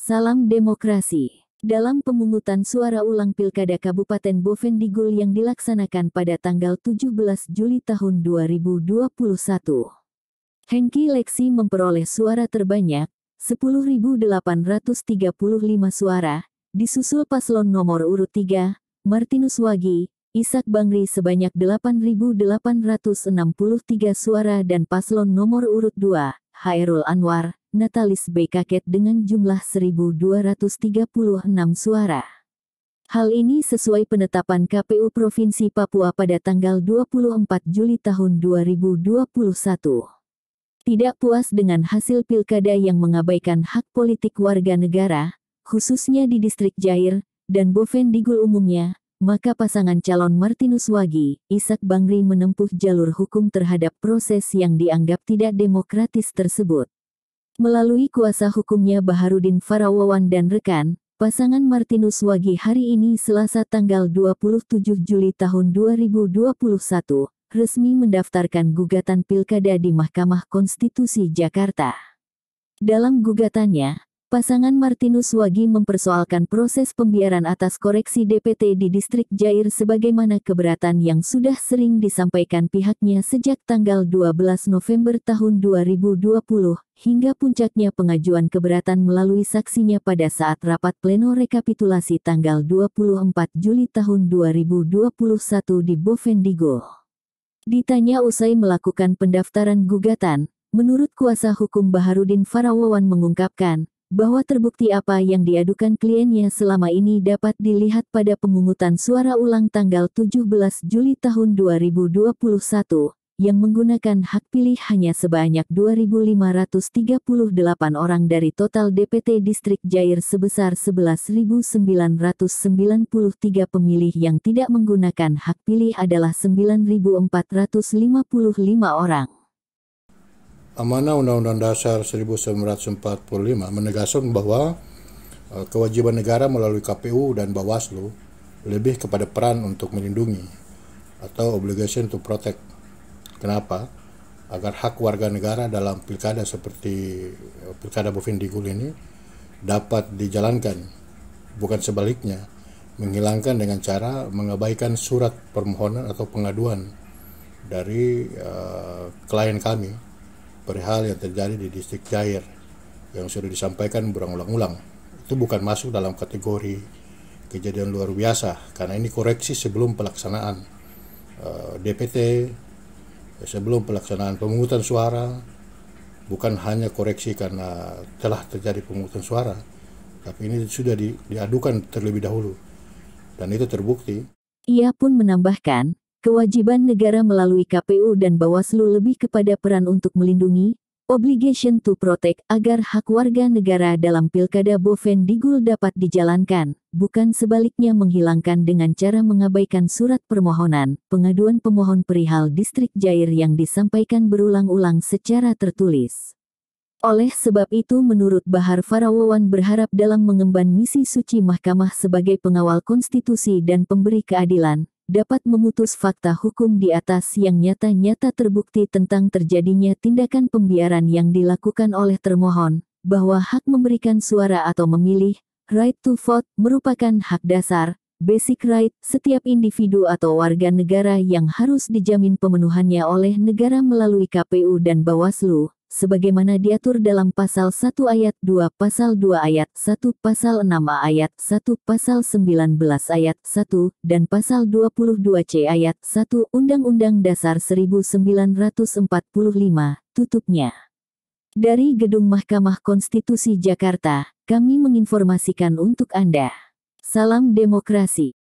Salam demokrasi. Dalam pemungutan suara ulang Pilkada Kabupaten Bovendigul yang dilaksanakan pada tanggal 17 Juli tahun 2021, Hengki Leksi memperoleh suara terbanyak, 10.835 suara, disusul paslon nomor urut 3, Martinus Wagi, Ishak Bangri sebanyak 8.863 suara dan paslon nomor urut 2, Hairul Anwar, Natalis B. Kaket dengan jumlah 1.236 suara. Hal ini sesuai penetapan KPU Provinsi Papua pada tanggal 24 Juli tahun 2021. Tidak puas dengan hasil pilkada yang mengabaikan hak politik warga negara, khususnya di distrik Jair, dan Bovendigul umumnya, maka pasangan calon Martinus Wagi, Ishak Bangri menempuh jalur hukum terhadap proses yang dianggap tidak demokratis tersebut. Melalui kuasa hukumnya Baharudin Farawawan dan rekan, pasangan Martinus Wagi hari ini Selasa tanggal 27 Juli tahun 2021, resmi mendaftarkan gugatan pilkada di Mahkamah Konstitusi Jakarta. Dalam gugatannya, pasangan Martinus Wagi mempersoalkan proses pembiaran atas koreksi DPT di distrik Jair sebagaimana keberatan yang sudah sering disampaikan pihaknya sejak tanggal 12 November tahun 2020, hingga puncaknya pengajuan keberatan melalui saksinya pada saat rapat pleno rekapitulasi tanggal 24 Juli tahun 2021 di Bovendigul. Ditanya usai melakukan pendaftaran gugatan, menurut kuasa hukum Baharudin Farawawan mengungkapkan, bahwa terbukti apa yang diadukan kliennya selama ini dapat dilihat pada pemungutan suara ulang tanggal 17 Juli tahun 2021, yang menggunakan hak pilih hanya sebanyak 2.538 orang dari total DPT distrik Jair sebesar 11.993 pemilih yang tidak menggunakan hak pilih adalah 9.455 orang. Amanah Undang-Undang Dasar 1945 menegaskan bahwa kewajiban negara melalui KPU dan Bawaslu lebih kepada peran untuk melindungi atau obligation to protect. Kenapa? Agar hak warga negara dalam pilkada seperti pilkada Bovendigul ini dapat dijalankan, bukan sebaliknya menghilangkan dengan cara mengabaikan surat permohonan atau pengaduan dari klien kami perihal yang terjadi di distrik Jair yang sudah disampaikan berulang-ulang. Itu bukan masuk dalam kategori kejadian luar biasa, karena ini koreksi sebelum pelaksanaan DPT, sebelum pelaksanaan pemungutan suara, bukan hanya koreksi karena telah terjadi pemungutan suara, tapi ini sudah diadukan terlebih dahulu, dan itu terbukti. Ia pun menambahkan, kewajiban negara melalui KPU dan Bawaslu lebih kepada peran untuk melindungi, obligation to protect, agar hak warga negara dalam pilkada Bovendigul dapat dijalankan, bukan sebaliknya menghilangkan dengan cara mengabaikan surat permohonan, pengaduan pemohon perihal distrik Jair yang disampaikan berulang-ulang secara tertulis. Oleh sebab itu menurut Bahar Farawawan berharap dalam mengemban misi suci Mahkamah sebagai pengawal konstitusi dan pemberi keadilan, dapat memutus fakta hukum di atas yang nyata-nyata terbukti tentang terjadinya tindakan pembiaran yang dilakukan oleh termohon, bahwa hak memberikan suara atau memilih, right to vote, merupakan hak dasar, basic right, setiap individu atau warga negara yang harus dijamin pemenuhannya oleh negara melalui KPU dan Bawaslu, sebagaimana diatur dalam Pasal 1 Ayat 2, Pasal 2 Ayat 1, Pasal 6A Ayat 1, Pasal 19 Ayat 1, dan Pasal 22C Ayat 1 Undang-Undang Dasar 1945, tutupnya. Dari Gedung Mahkamah Konstitusi Jakarta, kami menginformasikan untuk Anda. Salam demokrasi.